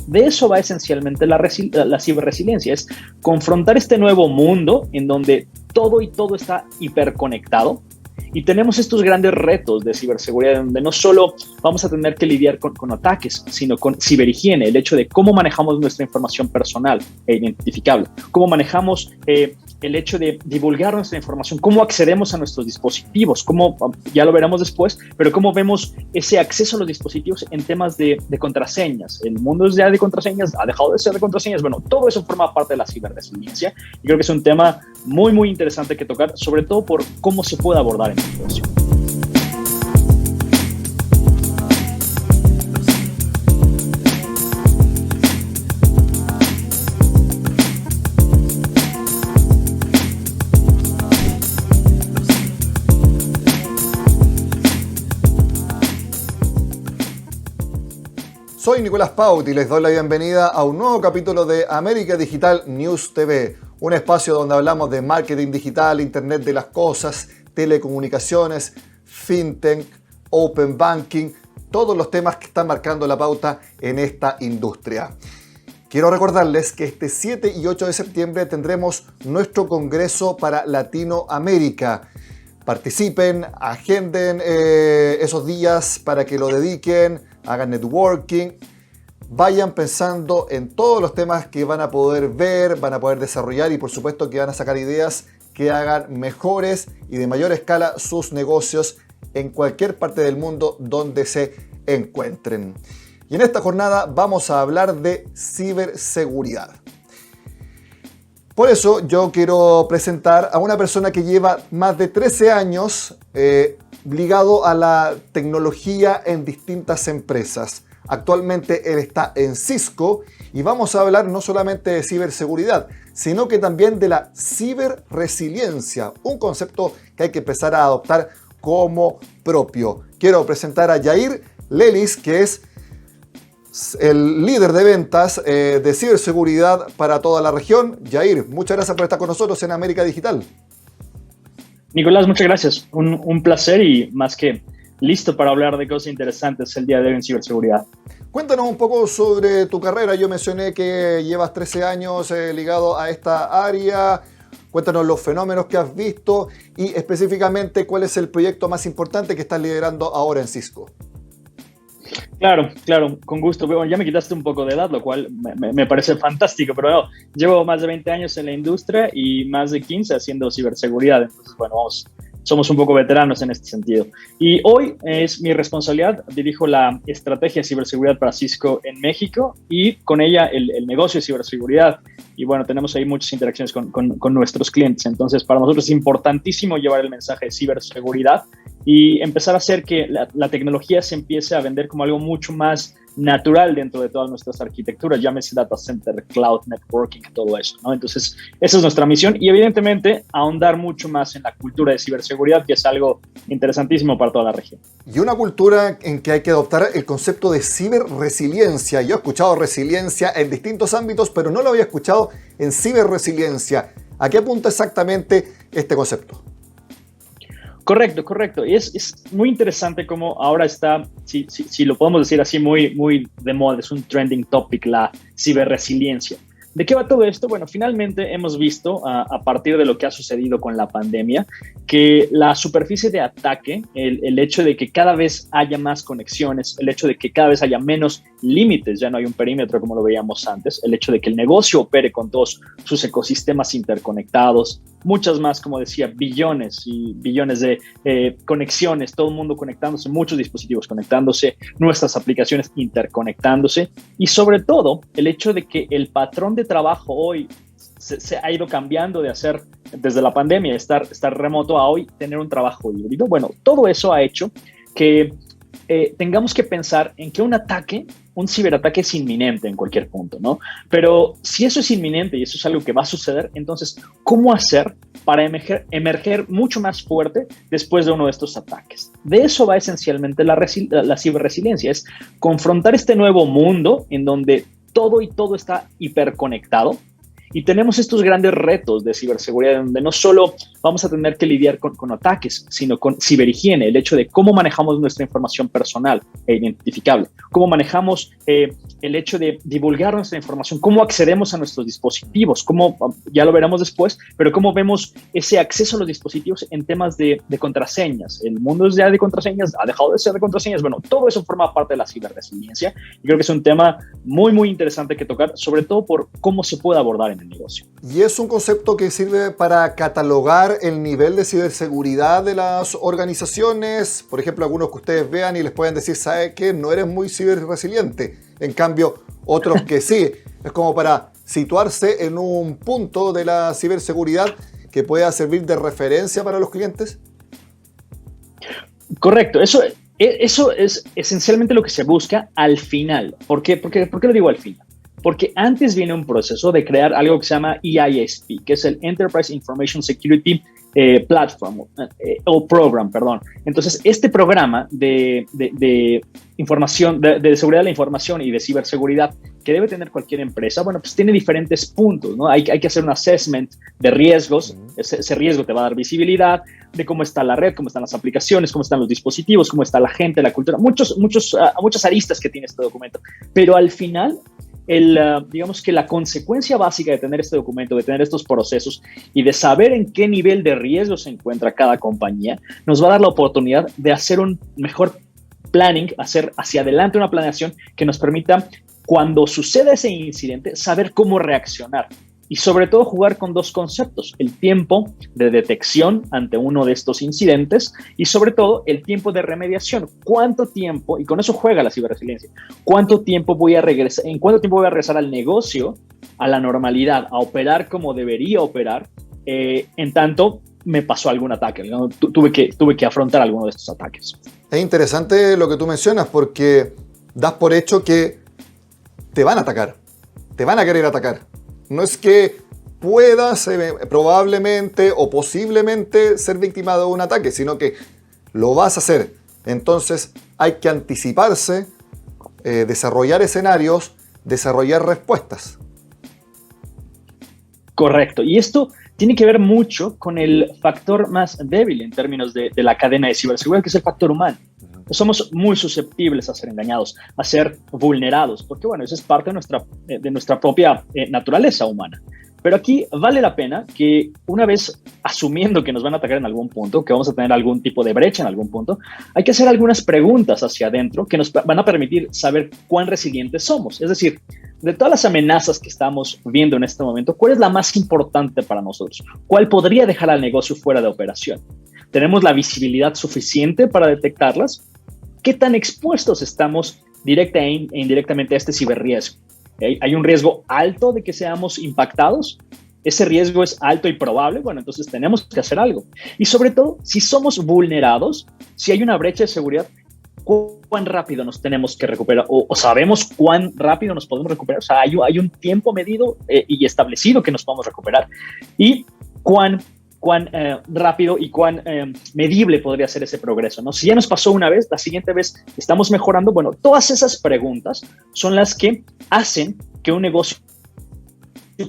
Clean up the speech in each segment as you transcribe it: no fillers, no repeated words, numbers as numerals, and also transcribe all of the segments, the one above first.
De eso va esencialmente la ciberresiliencia, es confrontar este nuevo mundo en donde todo y todo está hiperconectado. Y tenemos estos grandes retos de ciberseguridad donde no solo vamos a tener que lidiar con ataques, sino con ciberhigiene, el hecho de cómo manejamos nuestra información personal e identificable, cómo manejamos el hecho de divulgar nuestra información, cómo accedemos a nuestros dispositivos, cómo, ya lo veremos después, pero cómo vemos ese acceso a los dispositivos en temas de contraseñas. El mundo es ya de contraseñas, ha dejado de ser de contraseñas. Bueno, todo eso forma parte de la ciberresiliencia y creo que es un tema muy, muy interesante que tocar, sobre todo por cómo se puede abordar en el negocio. Soy Nicolás Paut y les doy la bienvenida a un nuevo capítulo de América Digital News TV, un espacio donde hablamos de marketing digital, internet de las cosas, telecomunicaciones, fintech, open banking, todos los temas que están marcando la pauta en esta industria. Quiero recordarles que este 7 y 8 de septiembre tendremos nuestro Congreso para Latinoamérica. Participen, agenden esos días para que lo dediquen, hagan networking, vayan pensando en todos los temas que van a poder ver, van a poder desarrollar y por supuesto que van a sacar ideas que hagan mejores y de mayor escala sus negocios en cualquier parte del mundo donde se encuentren. Y en esta jornada vamos a hablar de ciberseguridad. Por eso yo quiero presentar a una persona que lleva más de 13 años ligado a la tecnología en distintas empresas. Actualmente él está en Cisco y vamos a hablar no solamente de ciberseguridad, sino que también de la ciberresiliencia, un concepto que hay que empezar a adoptar como propio. Quiero presentar a Yair Lelis, que es el líder de ventas de ciberseguridad para toda la región. Yair, muchas gracias por estar con nosotros en América Digital. Nicolás, muchas gracias. Un placer y más que listo para hablar de cosas interesantes el día de hoy en ciberseguridad. Cuéntanos un poco sobre tu carrera. Yo mencioné que llevas 13 años ligado a esta área. Cuéntanos los fenómenos que has visto y específicamente cuál es el proyecto más importante que estás liderando ahora en Cisco. Claro, con gusto. Bueno, ya me quitaste un poco de edad, lo cual me parece fantástico, pero no, llevo más de 20 años en la industria y más de 15 haciendo ciberseguridad. Entonces, bueno, somos un poco veteranos en este sentido. Y hoy es mi responsabilidad, dirijo la estrategia de ciberseguridad para Cisco en México y con ella el negocio de ciberseguridad. Y bueno, tenemos ahí muchas interacciones con nuestros clientes. Entonces, para nosotros es importantísimo llevar el mensaje de ciberseguridad y empezar a hacer que la tecnología se empiece a vender como algo mucho más natural dentro de todas nuestras arquitecturas, llámese data center, cloud, networking, todo eso, ¿no? Entonces, esa es nuestra misión y evidentemente ahondar mucho más en la cultura de ciberseguridad, que es algo interesantísimo para toda la región. Y una cultura en que hay que adoptar el concepto de ciberresiliencia. Yo he escuchado resiliencia en distintos ámbitos, pero no lo había escuchado en ciberresiliencia. ¿A qué apunta exactamente este concepto? Correcto. Y es muy interesante cómo ahora está, si lo podemos decir así, muy de moda, es un trending topic, la ciberresiliencia. ¿De qué va todo esto? Bueno, finalmente hemos visto, a partir de lo que ha sucedido con la pandemia, que la superficie de ataque, el hecho de que cada vez haya más conexiones, el hecho de que cada vez haya menos límites, ya no hay un perímetro como lo veíamos antes, el hecho de que el negocio opere con todos sus ecosistemas interconectados, muchas más, como decía, billones y billones de conexiones, todo el mundo conectándose, muchos dispositivos conectándose, nuestras aplicaciones interconectándose y sobre todo el hecho de que el patrón de trabajo hoy se ha ido cambiando de hacer desde la pandemia, estar remoto a hoy tener un trabajo híbrido. Bueno, todo eso ha hecho que tengamos que pensar en que un ciberataque es inminente en cualquier punto, ¿no? Pero si eso es inminente y eso es algo que va a suceder, entonces, ¿cómo hacer para emerger mucho más fuerte después de uno de estos ataques? De eso va esencialmente la ciberresiliencia, es confrontar este nuevo mundo en donde todo y todo está hiperconectado Y tenemos estos grandes retos de ciberseguridad donde no solo vamos a tener que lidiar con ataques, sino con ciberhigiene, el hecho de cómo manejamos nuestra información personal e identificable, cómo manejamos el hecho de divulgar nuestra información, cómo accedemos a nuestros dispositivos, cómo, ya lo veremos después, pero cómo vemos ese acceso a los dispositivos en temas de contraseñas. El mundo es ya de contraseñas, ha dejado de ser de contraseñas. Bueno, todo eso forma parte de la ciberresiliencia y creo que es un tema muy, muy interesante que tocar, sobre todo por cómo se puede abordar en el negocio. Y es un concepto que sirve para catalogar el nivel de ciberseguridad de las organizaciones. Por ejemplo, algunos que ustedes vean y les pueden decir, ¿sabe qué? No eres muy ciberresiliente. En cambio, otros que sí. Es como para situarse en un punto de la ciberseguridad que pueda servir de referencia para los clientes. Correcto. Eso es esencialmente lo que se busca al final. ¿Por qué lo digo al final? Porque antes viene un proceso de crear algo que se llama EISP, que es el Enterprise Information Security Platform, o Program, perdón. Entonces, este programa de información, de seguridad de la información y de ciberseguridad que debe tener cualquier empresa, bueno, pues tiene diferentes puntos, ¿no? Hay que hacer un assessment de riesgos. Ese riesgo te va a dar visibilidad de cómo está la red, cómo están las aplicaciones, cómo están los dispositivos, cómo está la gente, la cultura, muchas aristas que tiene este documento. Pero al final, digamos que la consecuencia básica de tener este documento, de tener estos procesos y de saber en qué nivel de riesgo se encuentra cada compañía, nos va a dar la oportunidad de hacer un mejor planning, hacer hacia adelante una planeación que nos permita, cuando suceda ese incidente, saber cómo reaccionar. Y sobre todo jugar con dos conceptos: el tiempo de detección ante uno de estos incidentes y sobre todo el tiempo de remediación. ¿Cuánto tiempo? Y con eso juega la ciberresiliencia. ¿En cuánto tiempo voy a regresar al negocio, a la normalidad, a operar como debería operar, en tanto me pasó algún ataque, ¿no? Tuve que afrontar alguno de estos ataques? Es interesante lo que tú mencionas porque das por hecho que te van a atacar, te van a querer atacar. No es que puedas probablemente o posiblemente ser víctima de un ataque, sino que lo vas a hacer. Entonces hay que anticiparse, desarrollar escenarios, desarrollar respuestas. Correcto. Y esto tiene que ver mucho con el factor más débil en términos de la cadena de ciberseguridad, que es el factor humano. Somos muy susceptibles a ser engañados, a ser vulnerados, porque bueno, eso es parte de nuestra propia naturaleza humana. Pero aquí vale la pena que, una vez asumiendo que nos van a atacar en algún punto, que vamos a tener algún tipo de brecha en algún punto, hay que hacer algunas preguntas hacia adentro que nos van a permitir saber cuán resilientes somos. Es decir, de todas las amenazas que estamos viendo en este momento, ¿cuál es la más importante para nosotros? ¿Cuál podría dejar al negocio fuera de operación? ¿Tenemos la visibilidad suficiente para detectarlas? ¿Qué tan expuestos estamos directa e indirectamente a este ciberriesgo? ¿Hay un riesgo alto de que seamos impactados? ¿Ese riesgo es alto y probable? Bueno, entonces tenemos que hacer algo. Y sobre todo, si somos vulnerados, si hay una brecha de seguridad, ¿cuán rápido nos tenemos que recuperar? ¿O sabemos cuán rápido nos podemos recuperar? O sea, hay un tiempo medido y establecido que nos podemos recuperar. ¿Y cuán rápido y cuán medible podría ser ese progreso, ¿no? Si ya nos pasó una vez, la siguiente vez estamos mejorando. Bueno, todas esas preguntas son las que hacen que un negocio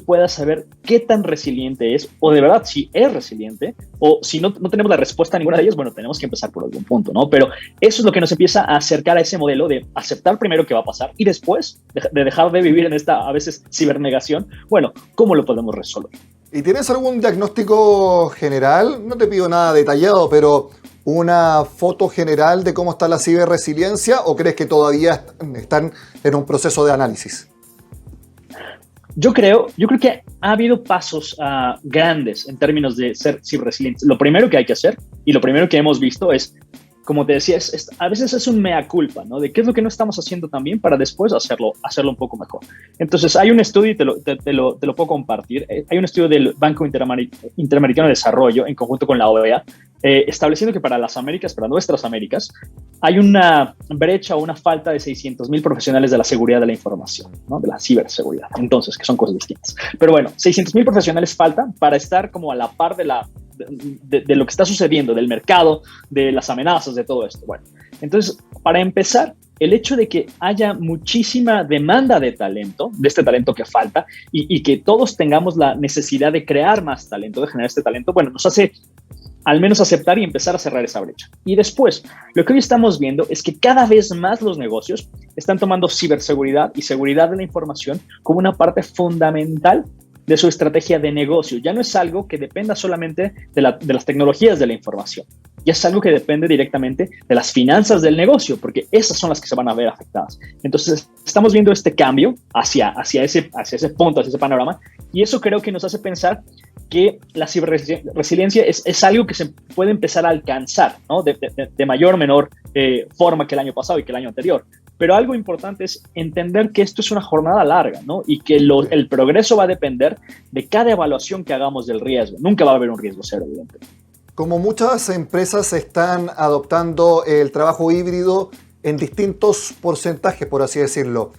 pueda saber qué tan resiliente es, o de verdad si es resiliente, o si no tenemos la respuesta a ninguna de ellas, bueno, tenemos que empezar por algún punto, ¿no? Pero eso es lo que nos empieza a acercar a ese modelo de aceptar primero qué va a pasar y después de dejar de vivir en esta, a veces, cibernegación. Bueno, ¿cómo lo podemos resolver? ¿Y tienes algún diagnóstico general? No te pido nada detallado, pero una foto general de cómo está la ciberresiliencia, ¿o crees que todavía están en un proceso de análisis? Yo creo que ha habido pasos grandes en términos de ser ciberresilientes. Lo primero que hay que hacer y lo primero que hemos visto es, como te decía, a veces es un mea culpa, ¿no? De qué es lo que no estamos haciendo tan bien para después hacerlo un poco mejor. Entonces, hay un estudio, y te lo puedo compartir. Hay un estudio del Banco Interamericano de Desarrollo en conjunto con la OEA, estableciendo que para las Américas, para nuestras Américas, hay una brecha o una falta de 600,000 profesionales de la seguridad de la información, ¿no? De la ciberseguridad. Entonces, que son cosas distintas. Pero bueno, 600,000 profesionales faltan para estar como a la par de lo que está sucediendo, del mercado, de las amenazas, de todo esto. Bueno, entonces, para empezar, el hecho de que haya muchísima demanda de talento, de este talento que falta, y que todos tengamos la necesidad de crear más talento, de generar este talento, bueno, nos hace al menos aceptar y empezar a cerrar esa brecha. Y después, lo que hoy estamos viendo es que cada vez más los negocios están tomando ciberseguridad y seguridad de la información como una parte fundamental de su estrategia de negocio. Ya no es algo que dependa solamente de las tecnologías de la información. Ya es algo que depende directamente de las finanzas del negocio, porque esas son las que se van a ver afectadas. Entonces, estamos viendo este cambio hacia ese punto, hacia ese panorama, y eso creo que nos hace pensar que la ciberresiliencia es algo que se puede empezar a alcanzar, ¿no? de mayor o menor forma que el año pasado y que el año anterior. Pero algo importante es entender que esto es una jornada larga, ¿no? Y que el progreso va a depender de cada evaluación que hagamos del riesgo. Nunca va a haber un riesgo cero, evidentemente. Como muchas empresas están adoptando el trabajo híbrido en distintos porcentajes, por así decirlo.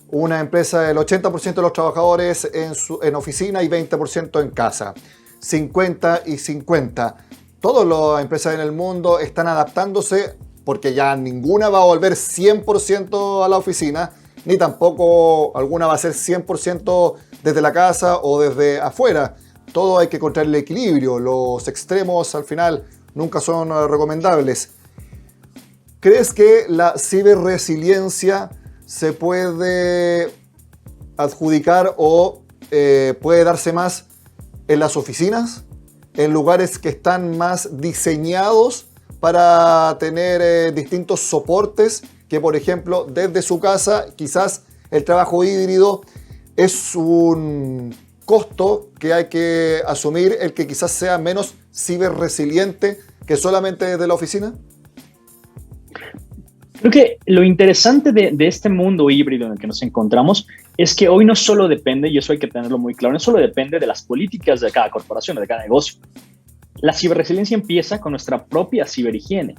Una empresa, el 80% de los trabajadores en oficina y 20% en casa. 50 y 50. Todas las empresas en el mundo están adaptándose porque ya ninguna va a volver 100% a la oficina, ni tampoco alguna va a ser 100% desde la casa o desde afuera. Todo hay que encontrar el equilibrio. Los extremos al final nunca son recomendables. ¿Crees que la ciberresiliencia se puede adjudicar o puede darse más en las oficinas, en lugares que están más diseñados para tener distintos soportes, que por ejemplo desde su casa quizás el trabajo híbrido es un costo que hay que asumir, el que quizás sea menos ciberresiliente que solamente desde la oficina? Creo que lo interesante de este mundo híbrido en el que nos encontramos es que hoy no solo depende, y eso hay que tenerlo muy claro, no solo depende de las políticas de cada corporación, de cada negocio. La ciberresiliencia empieza con nuestra propia ciberhigiene,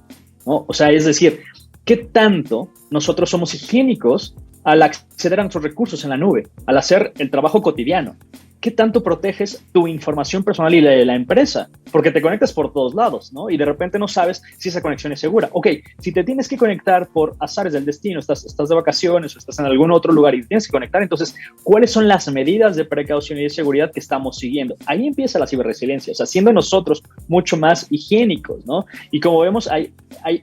¿no? O sea, es decir, ¿qué tanto nosotros somos higiénicos al acceder a nuestros recursos en la nube, al hacer el trabajo cotidiano? ¿Qué tanto proteges tu información personal y la de la empresa? Porque te conectas por todos lados, ¿no? Y de repente no sabes si esa conexión es segura. Ok, si te tienes que conectar por azares del destino, estás de vacaciones o estás en algún otro lugar y tienes que conectar, entonces, ¿cuáles son las medidas de precaución y de seguridad que estamos siguiendo? Ahí empieza la ciberresiliencia, o sea, siendo nosotros mucho más higiénicos, ¿no? Y como vemos, hay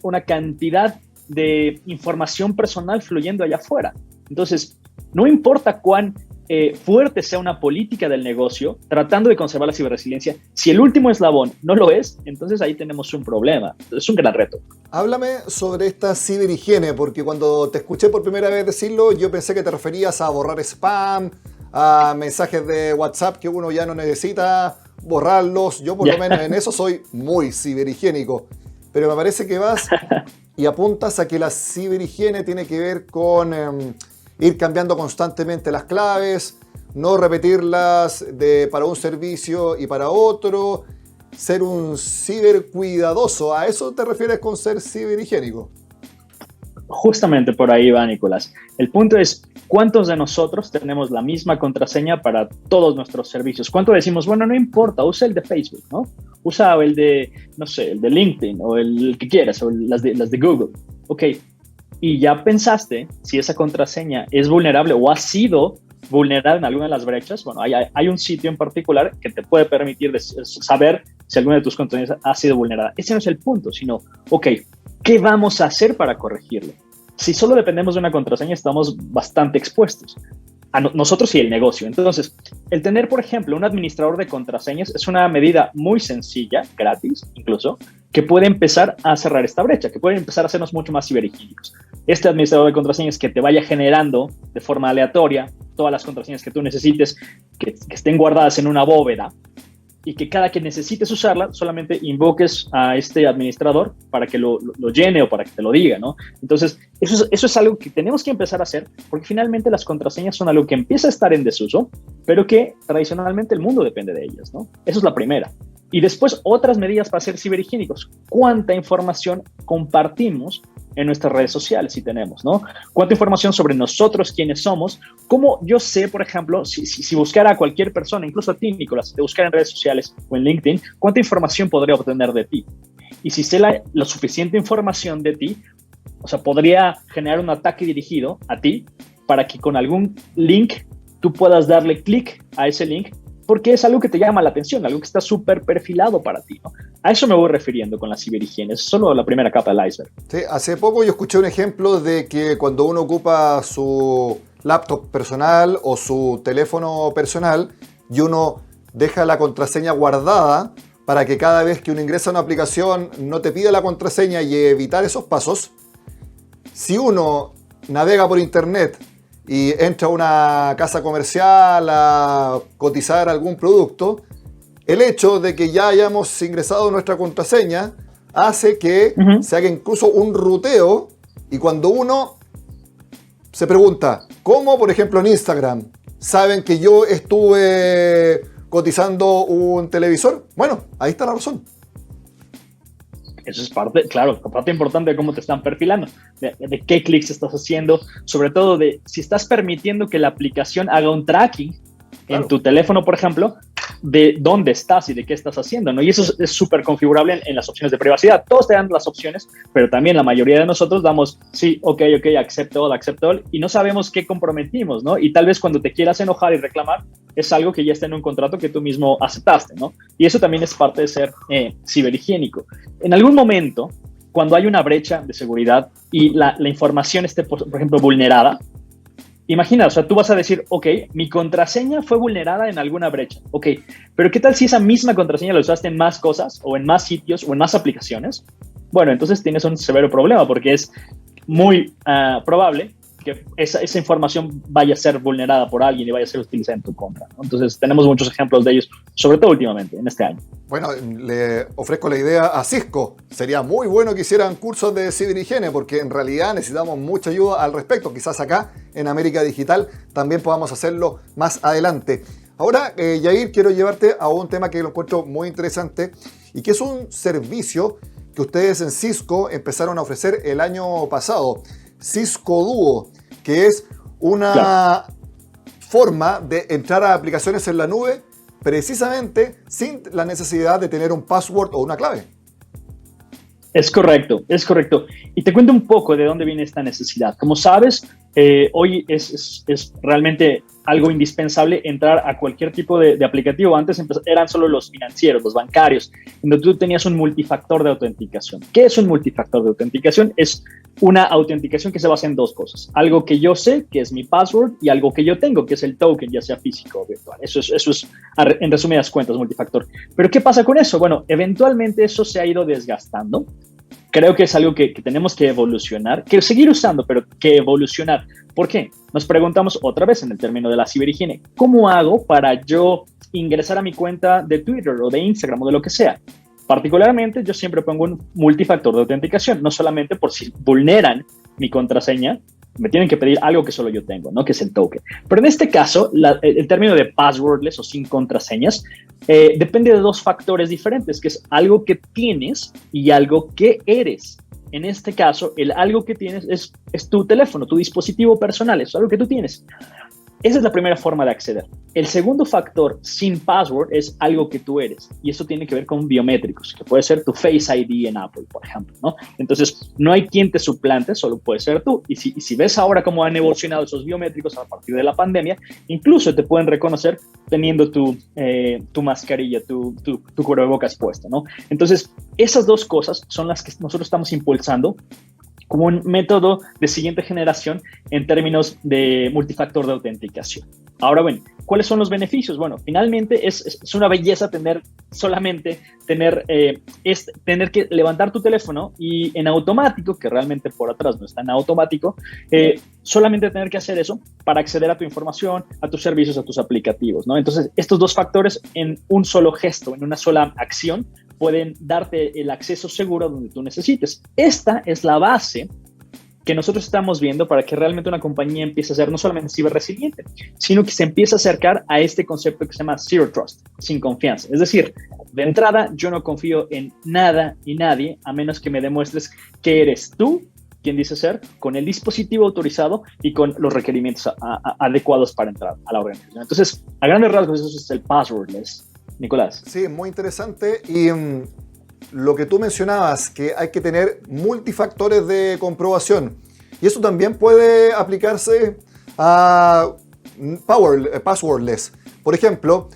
una cantidad de información personal fluyendo allá afuera. Entonces, no importa cuán fuerte sea una política del negocio, tratando de conservar la ciberresiliencia, si el último eslabón no lo es, entonces ahí tenemos un problema. Es un gran reto. Háblame sobre esta ciberhigiene, porque cuando te escuché por primera vez decirlo, yo pensé que te referías a borrar spam, a mensajes de WhatsApp que uno ya no necesita borrarlos. Yo por lo menos en eso soy muy ciberhigiénico, pero me parece que vas y apuntas a que la ciberhigiene tiene que ver con ir cambiando constantemente las claves, no repetirlas para un servicio y para otro, ser un cibercuidadoso. ¿A eso te refieres con ser ciberhigiénico? Justamente por ahí va, Nicolás. El punto es, ¿cuántos de nosotros tenemos la misma contraseña para todos nuestros servicios? ¿Cuánto decimos, bueno, no importa, usa el de Facebook, ¿no? Usa el de, no sé, el de LinkedIn o el que quieras, o las de Google. Ok. Y ya pensaste si esa contraseña es vulnerable o ha sido vulnerada en alguna de las brechas. Bueno, hay un sitio en particular que te puede permitir saber si alguna de tus contraseñas ha sido vulnerada. Ese no es el punto, sino, ok, ¿qué vamos a hacer para corregirlo? Si solo dependemos de una contraseña, estamos bastante expuestos a nosotros y el negocio. Entonces, el tener, por ejemplo, un administrador de contraseñas es una medida muy sencilla, gratis incluso, que puede empezar a cerrar esta brecha, que puede empezar a hacernos mucho más ciberhigiénicos. Este administrador de contraseñas que te vaya generando de forma aleatoria todas las contraseñas que tú necesites, que estén guardadas en una bóveda, y que cada que necesites usarla, solamente invoques a este administrador para que lo llene o para que te lo diga, ¿no? Entonces, eso es algo que tenemos que empezar a hacer, porque finalmente las contraseñas son algo que empieza a estar en desuso, pero que tradicionalmente el mundo depende de ellas, ¿no? Eso es la primera. Y después, otras medidas para ser ciberhigiénicos. ¿Cuánta información compartimos en nuestras redes sociales si tenemos, ¿no? ¿Cuánta información sobre nosotros, quiénes somos? ¿Cómo yo sé, por ejemplo, si buscara a cualquier persona, incluso a ti, Nicolás, te buscara en redes sociales o en LinkedIn, cuánta información podría obtener de ti? Y si sé la suficiente información de ti, O sea, podría generar un ataque dirigido a ti para que con algún link tú puedas darle clic a ese link porque es algo que te llama la atención, algo que está súper perfilado para ti, ¿no? A eso me voy refiriendo con la ciberhigiene. Es solo la primera capa del iceberg. Sí, hace poco yo escuché un ejemplo de que cuando uno ocupa su laptop personal o su teléfono personal y uno deja la contraseña guardada para que cada vez que uno ingresa a una aplicación no te pida la contraseña y evitar esos pasos, si uno navega por internet y entra a una casa comercial a cotizar algún producto, el hecho de que ya hayamos ingresado nuestra contraseña hace que se haga incluso un ruteo, y cuando uno se pregunta, ¿cómo, por ejemplo, en Instagram saben que yo estuve cotizando un televisor? Bueno, ahí está la razón. Eso es parte importante de cómo te están perfilando, de qué clics estás haciendo, sobre todo de si estás permitiendo que la aplicación haga un tracking en tu teléfono, por ejemplo, de dónde estás y de qué estás haciendo, ¿no? Y eso es súper configurable en las opciones de privacidad. Todos te dan las opciones, pero también la mayoría de nosotros damos, sí, ok, accept all, y no sabemos qué comprometimos, ¿no? Y tal vez cuando te quieras enojar y reclamar, es algo que ya está en un contrato que tú mismo aceptaste, ¿no? Y eso también es parte de ser ciberhigiénico. En algún momento, cuando hay una brecha de seguridad y la información esté, por ejemplo, vulnerada, imagina, o sea, tú vas a decir, ok, mi contraseña fue vulnerada en alguna brecha, ok, pero ¿qué tal si esa misma contraseña la usaste en más cosas o en más sitios o en más aplicaciones? Bueno, entonces tienes un severo problema porque es muy probable que esa información vaya a ser vulnerada por alguien y vaya a ser utilizada en tu contra, ¿no? Entonces tenemos muchos ejemplos de ellos, sobre todo últimamente, en este año. Bueno, le ofrezco la idea a Cisco. Sería muy bueno que hicieran cursos de ciberhigiene porque en realidad necesitamos mucha ayuda al respecto. Quizás acá en América Digital también podamos hacerlo más adelante. Ahora, Yair, quiero llevarte a un tema que lo encuentro muy interesante y que es un servicio que ustedes en Cisco empezaron a ofrecer el año pasado. Cisco Duo, que es una forma de entrar a aplicaciones en la nube precisamente sin la necesidad de tener un password o una clave. Es correcto. Y te cuento un poco de dónde viene esta necesidad. Como sabes, hoy es realmente algo indispensable entrar a cualquier tipo de aplicativo. Antes eran solo los financieros, los bancarios, donde tú tenías un multifactor de autenticación. ¿Qué es un multifactor de autenticación? Es una autenticación que se basa en dos cosas. Algo que yo sé, que es mi password, y algo que yo tengo, que es el token, ya sea físico o virtual. Eso es en resumidas cuentas, multifactor. Pero ¿qué pasa con eso? Bueno, eventualmente eso se ha ido desgastando. Creo que es algo que tenemos que evolucionar, que seguir usando, pero que evolucionar. ¿Por qué? Nos preguntamos otra vez en el término de la ciberhigiene, ¿cómo hago para yo ingresar a mi cuenta de Twitter o de Instagram o de lo que sea? Particularmente, yo siempre pongo un multifactor de autenticación, no solamente por si vulneran mi contraseña, me tienen que pedir algo que solo yo tengo, ¿no? Que es el token. Pero en este caso, el término de passwordless o sin contraseñas depende de dos factores diferentes, que es algo que tienes y algo que eres. En este caso, el algo que tienes es tu teléfono, tu dispositivo personal, es algo que tú tienes. Esa es la primera forma de acceder. El segundo factor sin password es algo que tú eres, y eso tiene que ver con biométricos, que puede ser tu Face ID en Apple, por ejemplo, ¿no? Entonces, no hay quien te suplante, solo puede ser tú. Y si ves ahora cómo han evolucionado esos biométricos a partir de la pandemia, incluso te pueden reconocer teniendo tu mascarilla, tu cubrebocas puesto, ¿no? Entonces, esas dos cosas son las que nosotros estamos impulsando como un método de siguiente generación en términos de multifactor de autenticación. Ahora, bueno, ¿cuáles son los beneficios? Bueno, finalmente es una belleza tener que levantar tu teléfono y en automático, que realmente por atrás no está en automático, solamente tener que hacer eso para acceder a tu información, a tus servicios, a tus aplicativos, ¿no? Entonces, estos dos factores en un solo gesto, en una sola acción, pueden darte el acceso seguro donde tú necesites. Esta es la base que nosotros estamos viendo para que realmente una compañía empiece a ser no solamente ciberresiliente, sino que se empiece a acercar a este concepto que se llama Zero Trust, sin confianza. Es decir, de entrada, yo no confío en nada y nadie a menos que me demuestres que eres tú quien dice ser, con el dispositivo autorizado y con los requerimientos adecuados para entrar a la organización. Entonces, a grandes rasgos, eso es el passwordless. Nicolás. Sí, muy interesante. Y lo que tú mencionabas, que hay que tener multifactores de comprobación. Y eso también puede aplicarse a passwordless. Por ejemplo,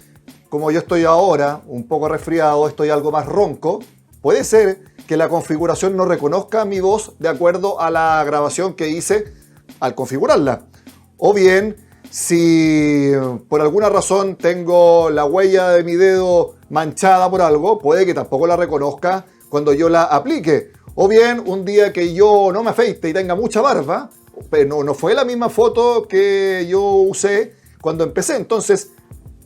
como yo estoy ahora un poco resfriado, estoy algo más ronco, puede ser que la configuración no reconozca mi voz de acuerdo a la grabación que hice al configurarla. O bien, si por alguna razón tengo la huella de mi dedo manchada por algo, puede que tampoco la reconozca cuando yo la aplique. O bien, un día que yo no me afeite y tenga mucha barba, pero no fue la misma foto que yo usé cuando empecé. Entonces,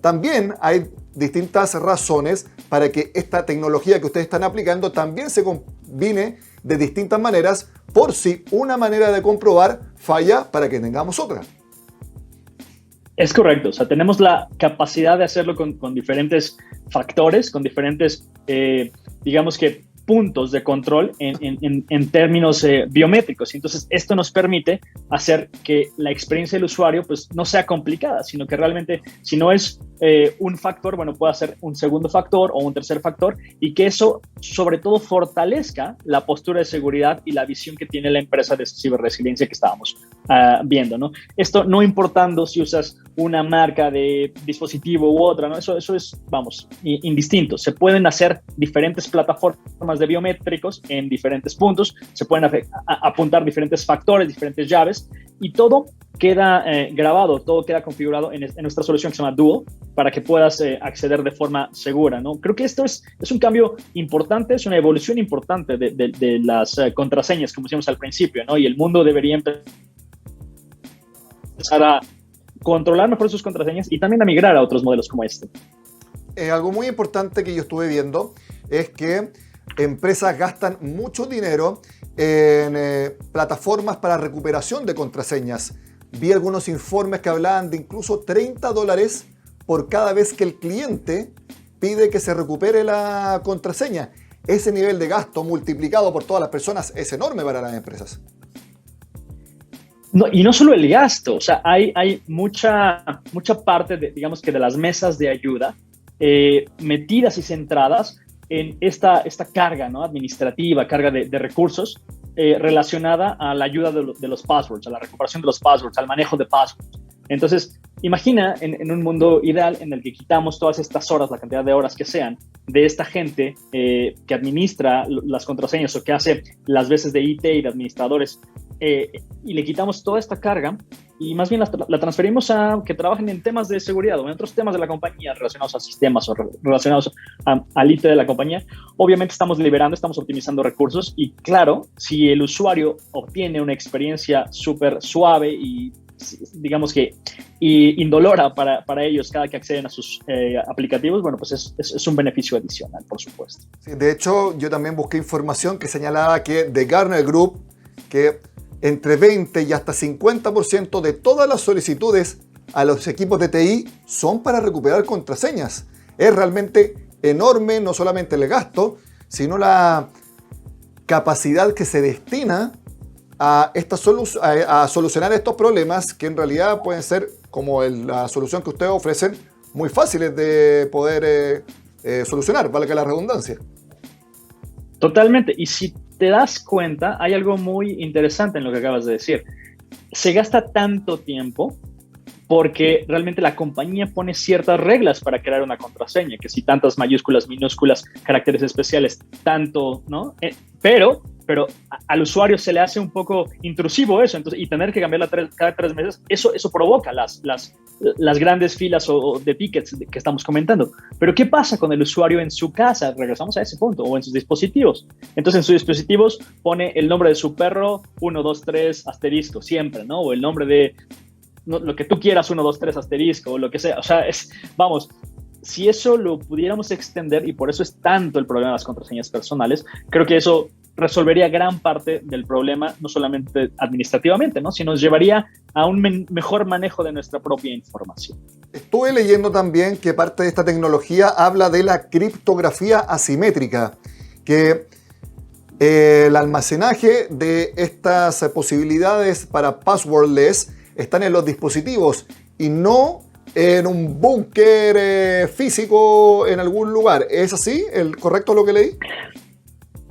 también hay distintas razones para que esta tecnología que ustedes están aplicando también se combine de distintas maneras, por si una manera de comprobar falla, para que tengamos otra. Es correcto, o sea, tenemos la capacidad de hacerlo con diferentes factores, con diferentes, digamos que, puntos de control en términos biométricos. Entonces, esto nos permite hacer que la experiencia del usuario pues, no sea complicada, sino que realmente, si no es un factor, bueno, pueda ser un segundo factor o un tercer factor, y que eso, sobre todo, fortalezca la postura de seguridad y la visión que tiene la empresa de ciberresiliencia que estábamos viendo, ¿no? Esto no importando si usas una marca de dispositivo u otra, ¿no? Eso es, vamos, indistinto. Se pueden hacer diferentes plataformas de biométricos en diferentes puntos, se pueden apuntar diferentes factores, diferentes llaves, y todo queda grabado, todo queda configurado en nuestra solución que se llama Duo, para que puedas acceder de forma segura, ¿no? Creo que esto es un cambio importante, es una evolución importante de las contraseñas, como decíamos al principio, ¿no? Y el mundo debería empezar a controlar mejor sus contraseñas y también a migrar a otros modelos como este. Algo muy importante que yo estuve viendo es que empresas gastan mucho dinero en plataformas para recuperación de contraseñas. Vi algunos informes que hablaban de incluso $30 por cada vez que el cliente pide que se recupere la contraseña. Ese nivel de gasto multiplicado por todas las personas es enorme para las empresas. No, y no solo el gasto, o sea, hay mucha parte, digamos que de las mesas de ayuda metidas y centradas en esta carga, ¿no? Administrativa, carga de recursos relacionada a la ayuda de los passwords, a la recuperación de los passwords, al manejo de passwords. Entonces, imagina en un mundo ideal en el que quitamos todas estas horas, la cantidad de horas que sean, de esta gente que administra las contraseñas o que hace las veces de IT y de administradores, y le quitamos toda esta carga y más bien la transferimos a que trabajen en temas de seguridad o en otros temas de la compañía relacionados a sistemas o relacionados al IT de la compañía. Obviamente estamos liberando, estamos optimizando recursos y claro, si el usuario obtiene una experiencia súper suave y digamos que indolora para ellos cada que acceden a sus aplicativos, bueno, pues es un beneficio adicional, por supuesto. Sí, de hecho, yo también busqué información que señalaba que The Gartner Group, que entre 20 y hasta 50% de todas las solicitudes a los equipos de TI son para recuperar contraseñas. Es realmente enorme, no solamente el gasto, sino la capacidad que se destina a solucionar estos problemas, que en realidad pueden ser, como la solución que ustedes ofrecen, muy fáciles de poder solucionar, valga la redundancia. Totalmente. Y si te das cuenta, hay algo muy interesante en lo que acabas de decir. Se gasta tanto tiempo porque realmente la compañía pone ciertas reglas para crear una contraseña, que si tantas mayúsculas, minúsculas, caracteres especiales, tanto, ¿no? Pero al usuario se le hace un poco intrusivo eso, entonces, y tener que cambiarla cada 3 meses, eso provoca las grandes filas o de tickets que estamos comentando. Pero ¿qué pasa con el usuario en su casa? Regresamos a ese punto, o en sus dispositivos. Entonces, en sus dispositivos pone el nombre de su perro, 1, 2, 3, asterisco, siempre, ¿no? O el nombre de lo que tú quieras, 1, 2, 3, asterisco, o lo que sea. O sea, vamos, si eso lo pudiéramos extender, y por eso es tanto el problema de las contraseñas personales, creo que eso resolvería gran parte del problema, no solamente administrativamente, ¿no? Sino nos llevaría a un mejor manejo de nuestra propia información. Estuve leyendo también que parte de esta tecnología habla de la criptografía asimétrica, que el almacenaje de estas posibilidades para passwordless están en los dispositivos y no en un búnker físico en algún lugar. ¿Es así? ¿El correcto lo que leí?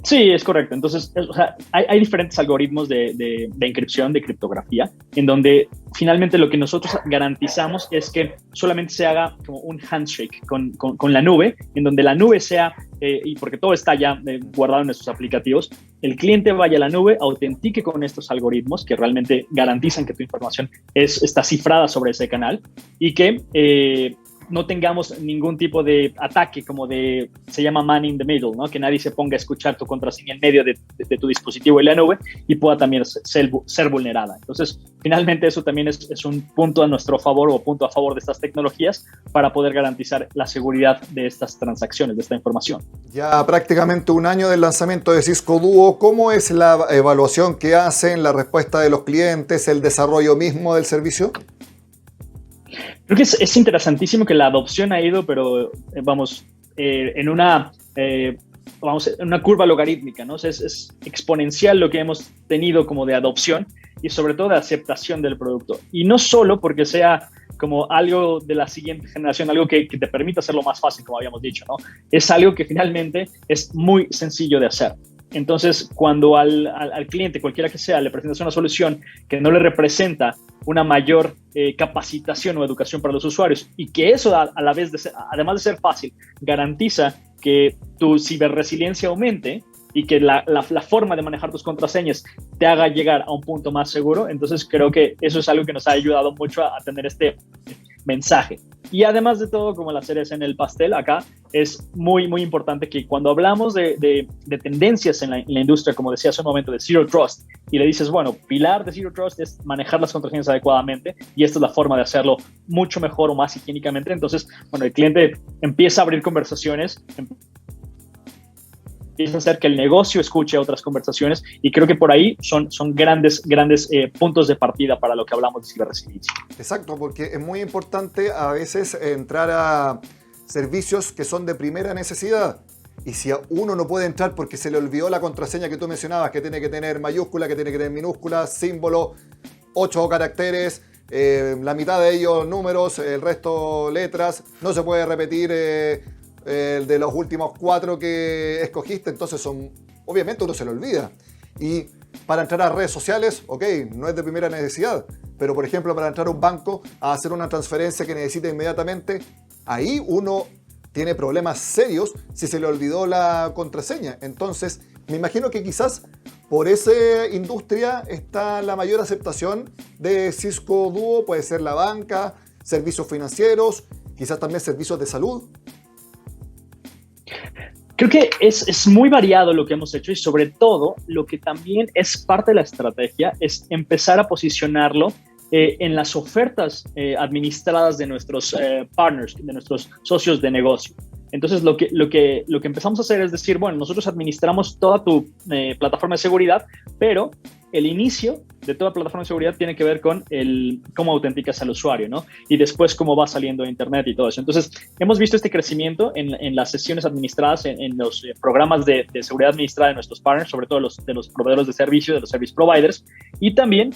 Sí, es correcto. Entonces, o sea, hay diferentes algoritmos de encripción, de criptografía, en donde finalmente lo que nosotros garantizamos es que solamente se haga como un handshake con la nube, en donde la nube sea, y porque todo está ya guardado en nuestros aplicativos, el cliente vaya a la nube, autentique con estos algoritmos que realmente garantizan que tu información está cifrada sobre ese canal y que no tengamos ningún tipo de ataque como se llama man in the middle, ¿no? Que nadie se ponga a escuchar tu contraseña en medio de tu dispositivo y la nube y pueda también ser vulnerada. Entonces, finalmente eso también es un punto a nuestro favor o punto a favor de estas tecnologías para poder garantizar la seguridad de estas transacciones, de esta información. Ya prácticamente un año del lanzamiento de Cisco Duo, ¿cómo es la evaluación que hacen, la respuesta de los clientes, el desarrollo mismo del servicio? Creo que es interesantísimo que la adopción ha ido, pero vamos, en una curva logarítmica, ¿no? O sea, es exponencial lo que hemos tenido como de adopción y sobre todo de aceptación del producto. Y no solo porque sea como algo de la siguiente generación, algo que te permita hacerlo más fácil, como habíamos dicho, ¿no? Es algo que finalmente es muy sencillo de hacer. Entonces, cuando al cliente, cualquiera que sea, le presentas una solución que no le representa una mayor capacitación o educación para los usuarios y que eso a la vez, además de ser fácil, garantiza que tu ciberresiliencia aumente y que la forma de manejar tus contraseñas te haga llegar a un punto más seguro, entonces creo que eso es algo que nos ha ayudado mucho a tener este mensaje. Y además de todo, como la cereza en el pastel, acá es muy, muy importante que cuando hablamos de tendencias en la industria, como decía hace un momento, de Zero Trust, y le dices, bueno, pilar de Zero Trust es manejar las contraseñas adecuadamente, y esta es la forma de hacerlo mucho mejor o más higiénicamente. Entonces, bueno, el cliente empieza a abrir conversaciones, empieza a hacer que el negocio escuche otras conversaciones y creo que por ahí son grandes puntos de partida para lo que hablamos de ciberresiliencia. Exacto, porque es muy importante a veces entrar a servicios que son de primera necesidad. Y si uno no puede entrar porque se le olvidó la contraseña que tú mencionabas, que tiene que tener mayúscula, que tiene que tener minúscula, símbolo, 8 caracteres, la mitad de ellos números, el resto letras, no se puede repetir el de los últimos 4 que escogiste, entonces obviamente uno se lo olvida. Y para entrar a redes sociales, ok, no es de primera necesidad, pero por ejemplo para entrar a un banco a hacer una transferencia que necesita inmediatamente, ahí uno tiene problemas serios si se le olvidó la contraseña. Entonces me imagino que quizás por esa industria está la mayor aceptación de Cisco Duo, puede ser la banca, servicios financieros, quizás también servicios de salud. Creo que es muy variado lo que hemos hecho y sobre todo lo que también es parte de la estrategia es empezar a posicionarlo en las ofertas administradas de nuestros partners, de nuestros socios de negocio. Entonces, lo que empezamos a hacer es decir, bueno, nosotros administramos toda tu plataforma de seguridad, pero el inicio de toda plataforma de seguridad tiene que ver con cómo autenticas al usuario, ¿no? Y después cómo va saliendo a Internet y todo eso. Entonces, hemos visto este crecimiento en las sesiones administradas, en los programas de seguridad administrada de nuestros partners, sobre todo de los proveedores de servicio, de los service providers, y también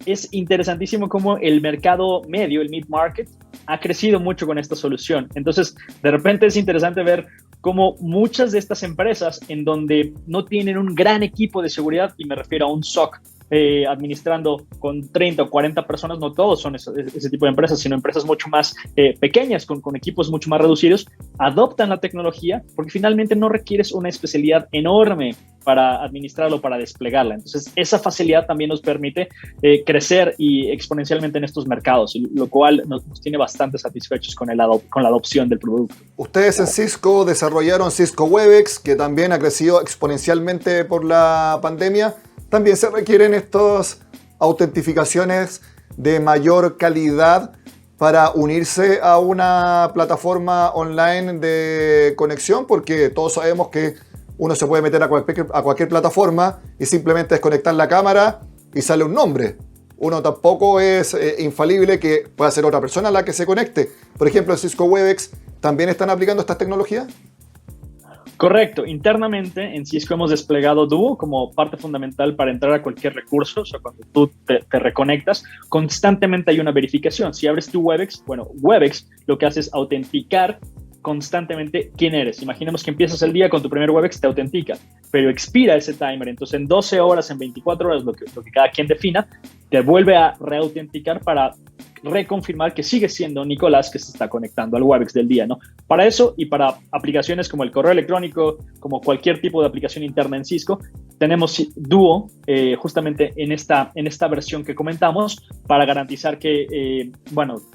es interesantísimo cómo el mercado medio, el mid-market, ha crecido mucho con esta solución. Entonces, de repente es interesante ver cómo muchas de estas empresas en donde no tienen un gran equipo de seguridad, y me refiero a un SOC, administrando con 30 o 40 personas, no todos son ese tipo de empresas, sino empresas mucho más pequeñas, con equipos mucho más reducidos, adoptan la tecnología porque finalmente no requieres una especialidad enorme para administrarlo, para desplegarla. Entonces, esa facilidad también nos permite crecer y exponencialmente en estos mercados, lo cual nos tiene bastante satisfechos con la adopción del producto. Ustedes en Cisco desarrollaron Cisco Webex, que también ha crecido exponencialmente por la pandemia. También se requieren estas autentificaciones de mayor calidad para unirse a una plataforma online de conexión, porque todos sabemos que uno se puede meter a cualquier plataforma y simplemente desconectar la cámara y sale un nombre. Uno tampoco es infalible, que pueda ser otra persona la que se conecte. Por ejemplo, en Cisco Webex, ¿también están aplicando estas tecnologías? Correcto. Internamente en Cisco hemos desplegado Duo como parte fundamental para entrar a cualquier recurso. O sea, cuando tú te reconectas, constantemente hay una verificación. Si abres tu Webex, bueno, Webex lo que hace es autenticar constantemente quién eres. Imaginemos que empiezas el día con tu primer Webex, te autentica, pero expira ese timer. Entonces, en 12 horas, en 24 horas, lo que cada quien defina, te vuelve a reautenticar para reconfirmar que sigue siendo Nicolás que se está conectando al Webex del día, ¿no? Para eso y para aplicaciones como el correo electrónico, como cualquier tipo de aplicación interna en Cisco, tenemos Duo justamente en esta versión que comentamos para garantizar que,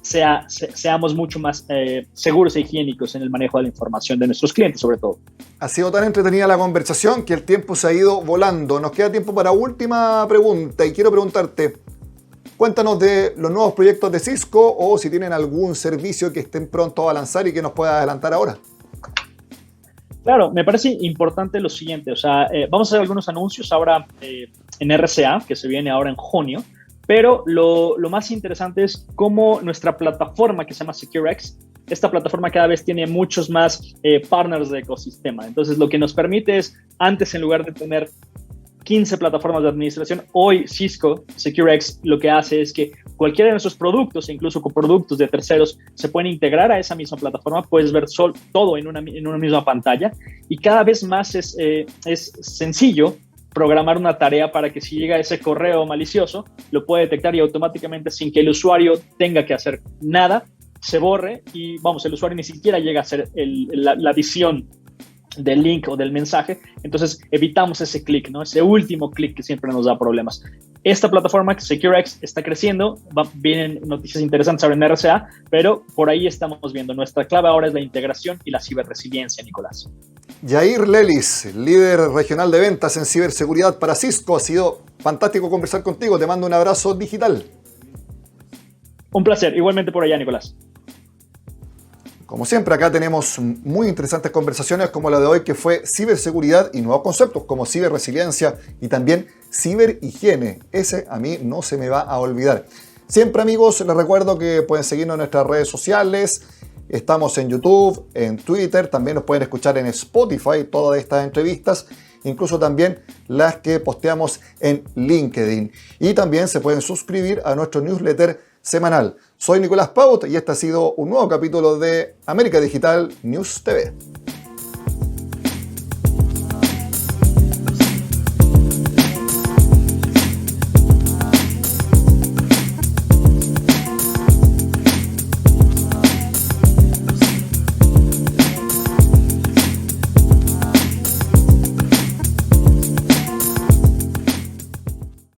seamos mucho más seguros e higiénicos en el manejo de la información de nuestros clientes, sobre todo. Ha sido tan entretenida la conversación que el tiempo se ha ido volando. Nos queda tiempo para última pregunta y quiero preguntarte, cuéntanos de los nuevos proyectos de Cisco o si tienen algún servicio que estén pronto a lanzar y que nos pueda adelantar ahora. Claro, me parece importante lo siguiente, o sea, vamos a hacer algunos anuncios ahora en RCA, que se viene ahora en junio, pero lo más interesante es cómo nuestra plataforma que se llama SecureX, esta plataforma cada vez tiene muchos más partners de ecosistema. Entonces, lo que nos permite es, antes en lugar de tener 15 plataformas de administración, hoy Cisco SecureX lo que hace es que cualquiera de nuestros productos, incluso con productos de terceros, se pueden integrar a esa misma plataforma, puedes ver todo en una misma pantalla y cada vez más es sencillo programar una tarea para que si llega ese correo malicioso, lo puede detectar y automáticamente sin que el usuario tenga que hacer nada, se borre y el usuario ni siquiera llega a hacer la adición del link o del mensaje, entonces evitamos ese clic, ¿no? Ese último clic que siempre nos da problemas. Esta plataforma, SecureX, está creciendo, vienen noticias interesantes ahora en RCA, pero por ahí estamos viendo. Nuestra clave ahora es la integración y la ciberresiliencia, Nicolás. Yair Lelis, líder regional de ventas en ciberseguridad para Cisco, ha sido fantástico conversar contigo, te mando un abrazo digital. Un placer, igualmente por allá, Nicolás. Como siempre, acá tenemos muy interesantes conversaciones como la de hoy, que fue ciberseguridad y nuevos conceptos como ciberresiliencia y también ciberhigiene. Ese a mí no se me va a olvidar. Siempre, amigos, les recuerdo que pueden seguirnos en nuestras redes sociales. Estamos en YouTube, en Twitter, también nos pueden escuchar en Spotify todas estas entrevistas, incluso también las que posteamos en LinkedIn. Y también se pueden suscribir a nuestro newsletter semanal. Soy Nicolás Paut y este ha sido un nuevo capítulo de América Digital News TV.